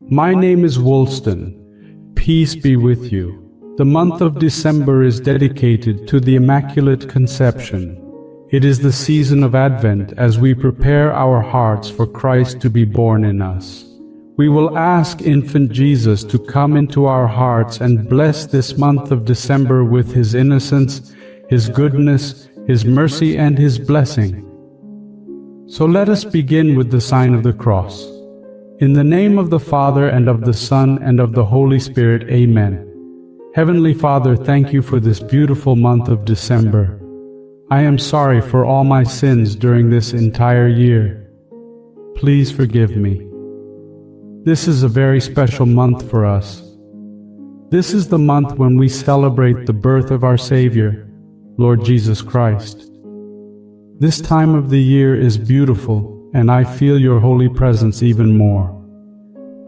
My name is Wolston. Peace be with you. The month of December is dedicated to the Immaculate Conception. It is the season of Advent as we prepare our hearts for Christ to be born in us. We will ask Infant Jesus to come into our hearts and bless this month of December with His innocence, His goodness, His mercy, and His blessing. So let us begin with the sign of the cross. In the name of the Father, and of the Son, and of the Holy Spirit, Amen. Heavenly Father, thank you for this beautiful month of December. I am sorry for all my sins during this entire year. Please forgive me. This is a very special month for us. This is the month when we celebrate the birth of our Savior, Lord Jesus Christ. This time of the year is beautiful, and I feel your holy presence even more.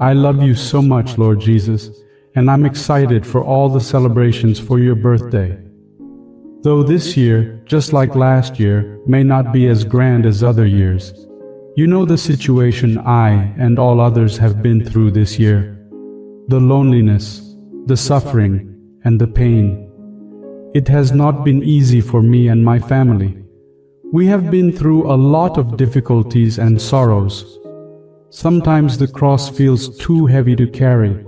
I love you so much, Lord Jesus, and I'm excited for all the celebrations for your birthday. Though this year, just like last year, may not be as grand as other years, you know the situation I and all others have been through this year. The loneliness, the suffering, and the pain. It has not been easy for me and my family. We have been through a lot of difficulties and sorrows. Sometimes the cross feels too heavy to carry.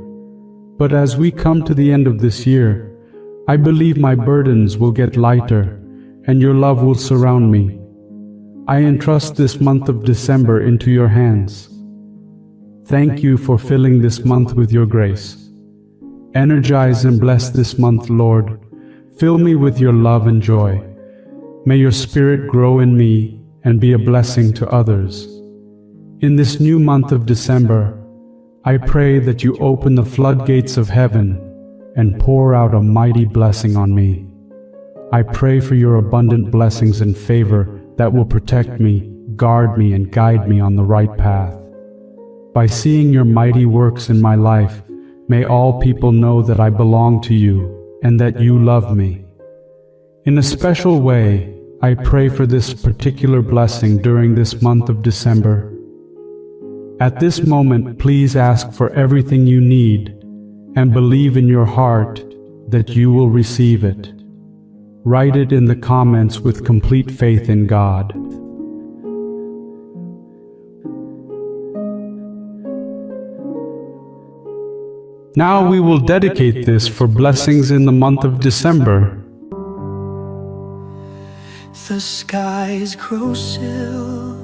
But as we come to the end of this year, I believe my burdens will get lighter, and your love will surround me. I entrust this month of December into your hands. Thank you for filling this month with your grace. Energize and bless this month, Lord. Fill me with your love and joy. May your Spirit grow in me and be a blessing to others. In this new month of December, I pray that you open the floodgates of heaven and pour out a mighty blessing on me. I pray for your abundant blessings and favor that will protect me, guard me, and guide me on the right path. By seeing your mighty works in my life, may all people know that I belong to you and that you love me. In a special way, I pray for this particular blessing during this month of December. At this moment, please ask for everything you need and believe in your heart that you will receive it. Write it in the comments with complete faith in God. Now we will dedicate this for blessings in the month of December. The skies grow still,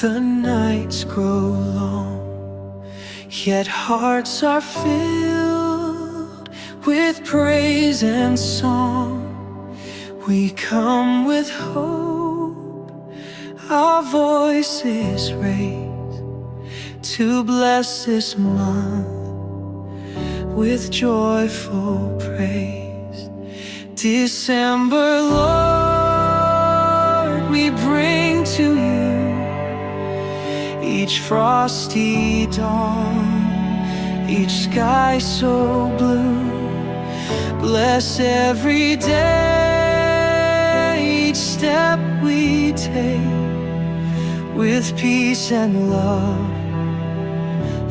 the nights grow long, yet hearts are filled with praise and song. We come with hope, our voices raised to bless this month with joyful praise. December, Lord, we bring to you each frosty dawn, each sky so blue. Bless every day, each step we take with peace and love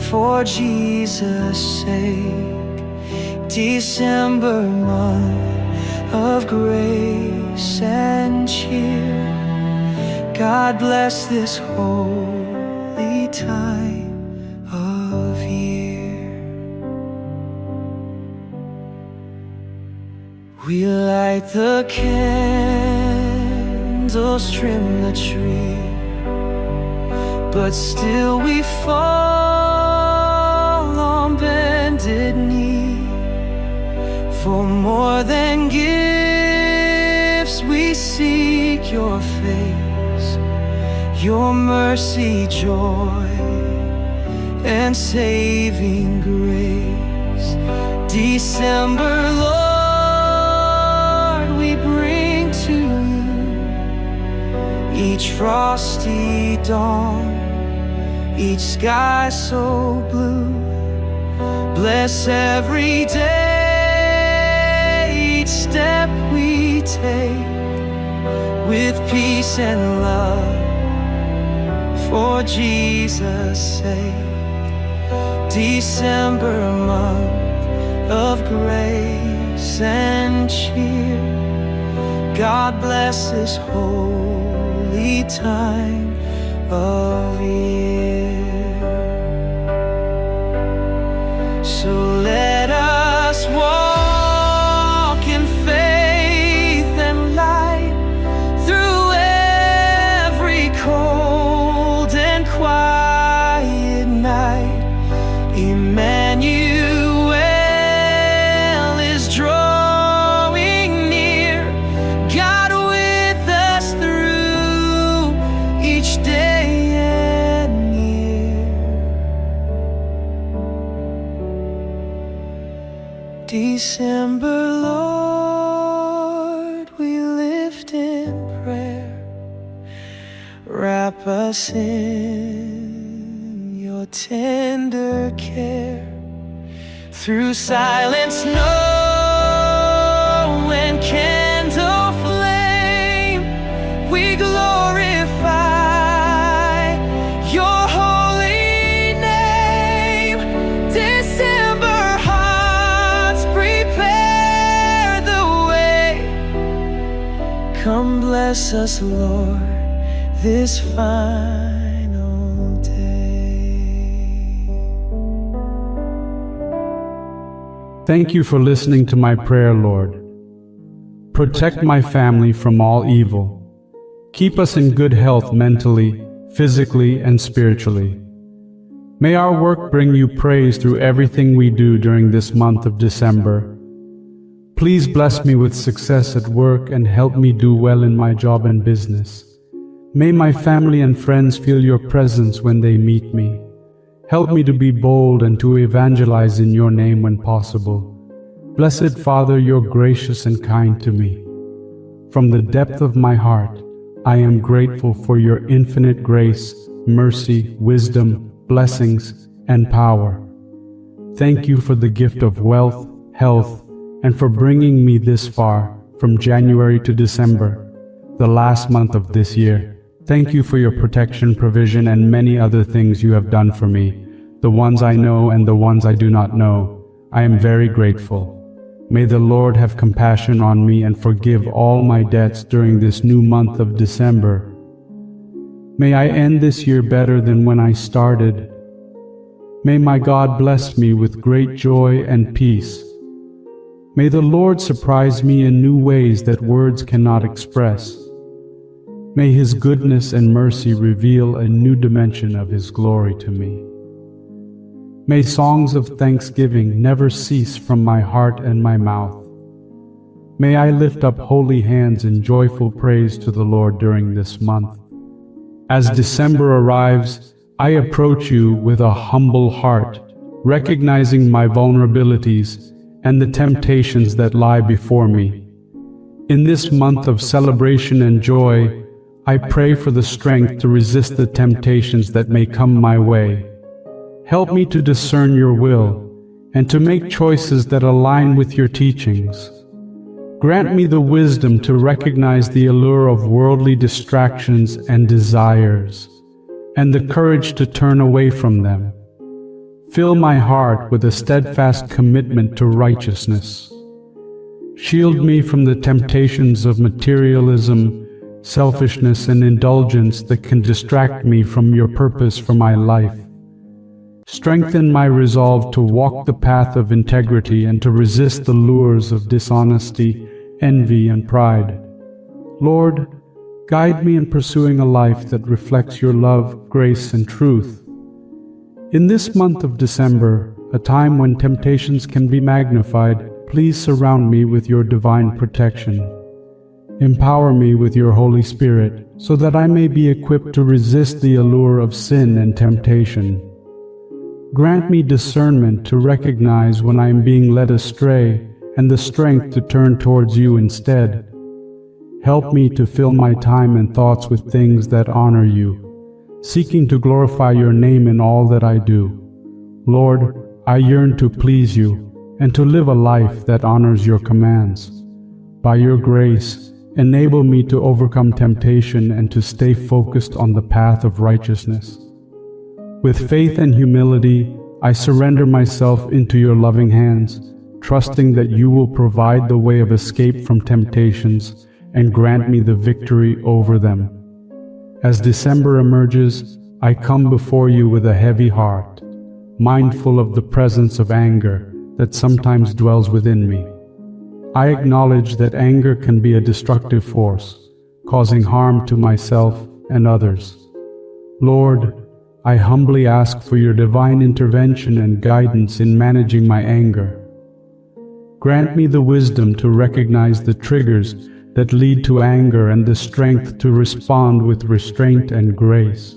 for Jesus' sake. December, month of grace and cheer, God bless this holy time of year. We light the candles, trim the tree, but still we fall on bended knee. For more than gifts, we seek your face, your mercy, joy, and saving grace. December, Lord, we bring to you each frosty dawn, each sky so blue. Bless every day, each step we take with peace and love for Jesus' sake. December, month of grace and cheer. God bless this holy time of year. So let us walk in faith and light through every cold and quiet night. Emmanuel is drawing near, God with us through each day and year. December, Lord, we lift in prayer. Wrap us in your tender care. Through silent snow and candle flame, we glorify your holy name. December hearts prepare the way. Come bless us, Lord, this final day. Thank you for listening to my prayer, Lord. Protect my family from all evil. Keep us in good health mentally, physically, and spiritually. May our work bring you praise through everything we do during this month of December. Please bless me with success at work and help me do well in my job and business. May my family and friends feel your presence when they meet me. Help me to be bold and to evangelize in your name when possible. Blessed Father, you're gracious and kind to me. From the depth of my heart, I am grateful for your infinite grace, mercy, wisdom, blessings, and power. Thank you for the gift of wealth, health, and for bringing me this far, from January to December, the last month of this year. Thank you for your protection, provision, and many other things you have done for me, the ones I know and the ones I do not know. I am very grateful. May the Lord have compassion on me and forgive all my debts during this new month of December. May I end this year better than when I started. May my God bless me with great joy and peace. May the Lord surprise me in new ways that words cannot express. May His goodness and mercy reveal a new dimension of His glory to me. May songs of thanksgiving never cease from my heart and my mouth. May I lift up holy hands in joyful praise to the Lord during this month. As December arrives, I approach you with a humble heart, recognizing my vulnerabilities and the temptations that lie before me. In this month of celebration and joy, I pray for the strength to resist the temptations that may come my way. Help me to discern your will and to make choices that align with your teachings. Grant me the wisdom to recognize the allure of worldly distractions and desires, and the courage to turn away from them. Fill my heart with a steadfast commitment to righteousness. Shield me from the temptations of materialism, selfishness, and indulgence that can distract me from your purpose for my life. Strengthen my resolve to walk the path of integrity and to resist the lures of dishonesty, envy, and pride. Lord, guide me in pursuing a life that reflects your love, grace, and truth. In this month of December, a time when temptations can be magnified, please surround me with your divine protection. Empower me with your Holy Spirit so that I may be equipped to resist the allure of sin and temptation. Grant me discernment to recognize when I am being led astray and the strength to turn towards you instead. Help me to fill my time and thoughts with things that honor you, seeking to glorify your name in all that I do. Lord, I yearn to please you and to live a life that honors your commands. By your grace, enable me to overcome temptation and to stay focused on the path of righteousness. With faith and humility, I surrender myself into your loving hands, trusting that you will provide the way of escape from temptations and grant me the victory over them. As December emerges, I come before you with a heavy heart, mindful of the presence of anger that sometimes dwells within me. I acknowledge that anger can be a destructive force, causing harm to myself and others. Lord, I humbly ask for your divine intervention and guidance in managing my anger. Grant me the wisdom to recognize the triggers that lead to anger and the strength to respond with restraint and grace.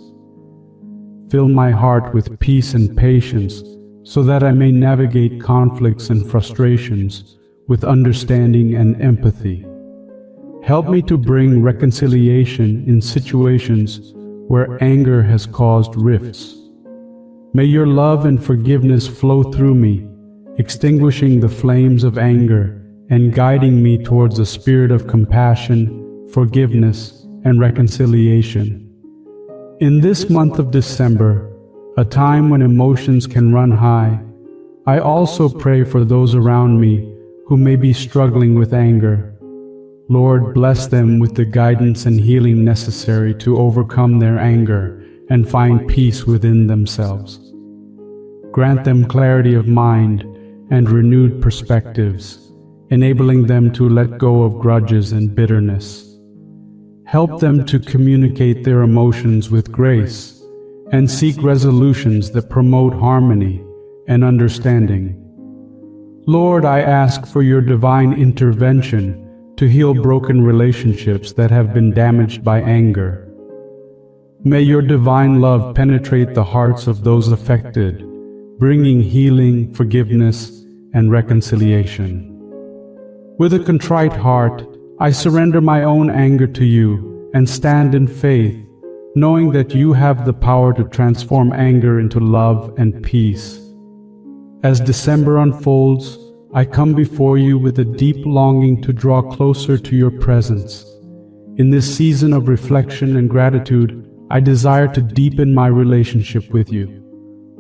Fill my heart with peace and patience so that I may navigate conflicts and frustrations with understanding and empathy. Help me to bring reconciliation in situations where anger has caused rifts. May your love and forgiveness flow through me, extinguishing the flames of anger and guiding me towards a spirit of compassion, forgiveness, and reconciliation. In this month of December, a time when emotions can run high, I also pray for those around me who may be struggling with anger. Lord, bless them with the guidance and healing necessary to overcome their anger and find peace within themselves. Grant them clarity of mind and renewed perspectives, enabling them to let go of grudges and bitterness. Help them to communicate their emotions with grace and seek resolutions that promote harmony and understanding. Lord, I ask for your divine intervention to heal broken relationships that have been damaged by anger. May your divine love penetrate the hearts of those affected, bringing healing, forgiveness, and reconciliation. With a contrite heart, I surrender my own anger to you and stand in faith, knowing that you have the power to transform anger into love and peace. As December unfolds, I come before you with a deep longing to draw closer to your presence. In this season of reflection and gratitude, I desire to deepen my relationship with you.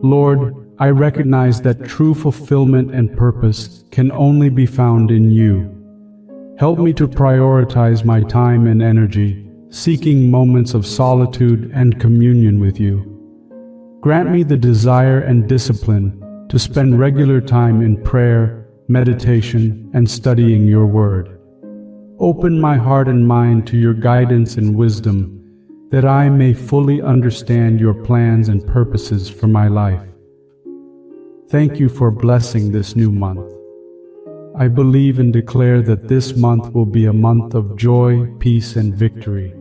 Lord, I recognize that true fulfillment and purpose can only be found in you. Help me to prioritize my time and energy, seeking moments of solitude and communion with you. Grant me the desire and discipline to spend regular time in prayer, meditation, and studying your word. Open my heart and mind to your guidance and wisdom, that I may fully understand your plans and purposes for my life. Thank you for blessing this new month. I believe and declare that this month will be a month of joy, peace, and victory.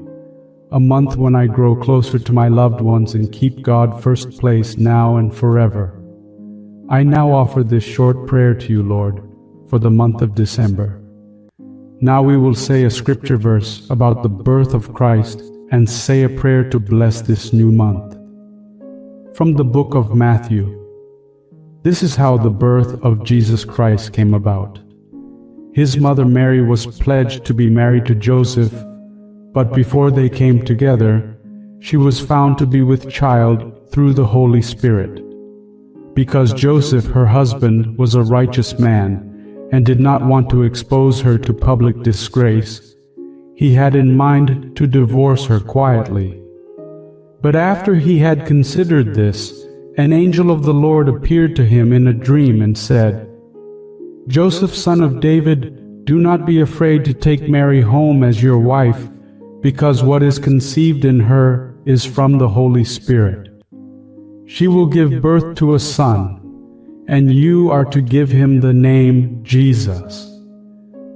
A month when I grow closer to my loved ones and keep God first place now and forever. I now offer this short prayer to you, Lord, for the month of December. Now we will say a scripture verse about the birth of Christ and say a prayer to bless this new month. From the book of Matthew. This is how the birth of Jesus Christ came about. His mother Mary was pledged to be married to Joseph, but before they came together, she was found to be with child through the Holy Spirit. Because Joseph, her husband, was a righteous man and did not want to expose her to public disgrace, he had in mind to divorce her quietly. But after he had considered this, an angel of the Lord appeared to him in a dream and said, "Joseph, son of David, do not be afraid to take Mary home as your wife, because what is conceived in her is from the Holy Spirit. She will give birth to a son, and you are to give him the name Jesus,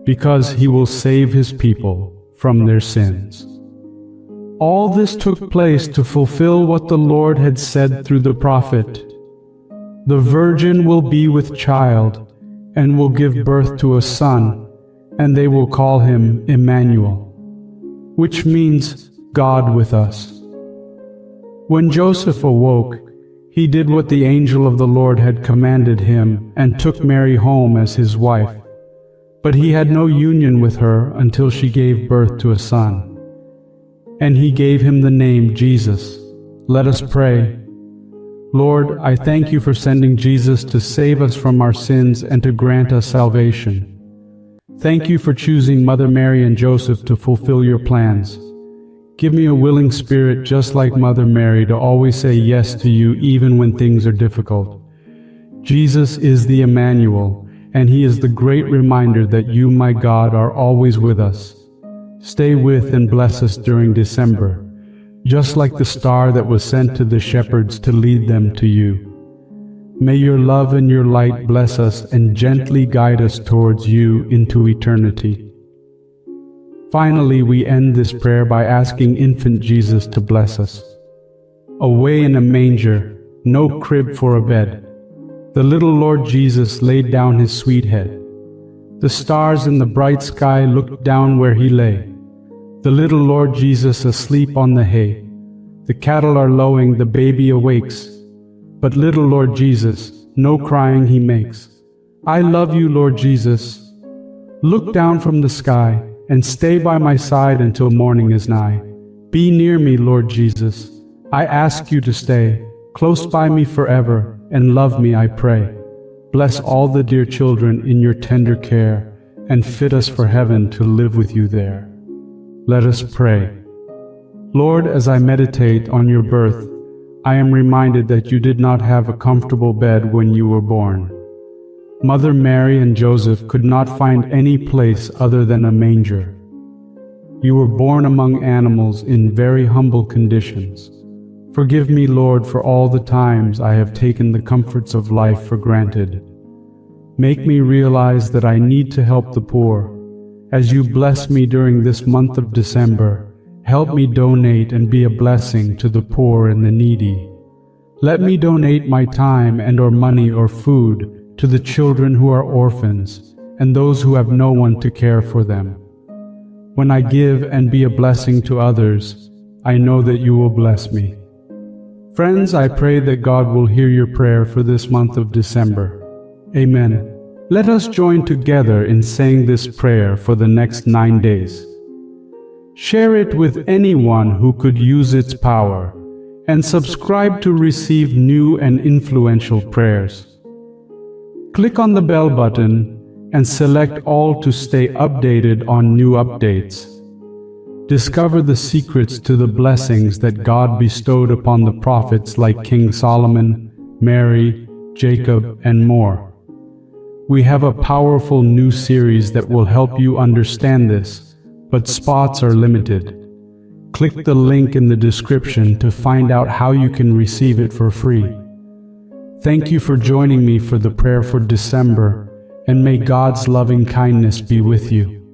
because he will save his people from their sins." All this took place to fulfill what the Lord had said through the prophet. The virgin will be with child and will give birth to a son, and they will call him Emmanuel, which means God with us. When Joseph awoke, he did what the angel of the Lord had commanded him and took Mary home as his wife. But he had no union with her until she gave birth to a son. And he gave him the name Jesus. Let us pray. Lord, I thank you for sending Jesus to save us from our sins and to grant us salvation. Thank you for choosing Mother Mary and Joseph to fulfill your plans. Give me a willing spirit just like Mother Mary to always say yes to you even when things are difficult. Jesus is the Emmanuel, and He is the great reminder that you, my God, are always with us. Stay with and bless us during December, just like the star that was sent to the shepherds to lead them to you. May your love and your light bless us and gently guide us towards you into eternity. Finally, we end this prayer by asking infant Jesus to bless us. Away in a manger, no crib for a bed, the little Lord Jesus laid down His sweet head. The stars in the bright sky looked down where He lay. The little Lord Jesus asleep on the hay. The cattle are lowing, the baby awakes. But little Lord Jesus, no crying He makes. I love you, Lord Jesus. Look down from the sky and stay by my side until morning is nigh. Be near me, Lord Jesus. I ask you to stay close by me forever and love me, I pray. Bless all the dear children in your tender care and fit us for heaven to live with you there. Let us pray. Lord, as I meditate on your birth, I am reminded that you did not have a comfortable bed when you were born. Mother Mary and Joseph could not find any place other than a manger. You were born among animals in very humble conditions. Forgive me, Lord, for all the times I have taken the comforts of life for granted. Make me realize that I need to help the poor. As you bless me during this month of December, help me donate and be a blessing to the poor and the needy. Let me donate my time and/or money or food to the children who are orphans and those who have no one to care for them. When I give and be a blessing to others, I know that you will bless me. Friends, I pray that God will hear your prayer for this month of December. Amen. Let us join together in saying this prayer for the next 9 days. Share it with anyone who could use its power, and subscribe to receive new and influential prayers. Click on the bell button and select all to stay updated on new updates. Discover the secrets to the blessings that God bestowed upon the prophets like King Solomon, Mary, Jacob, and more. We have a powerful new series that will help you understand this, but spots are limited. Click the link in the description to find out how you can receive it for free. Thank you for joining me for the prayer for December, and may God's loving kindness be with you.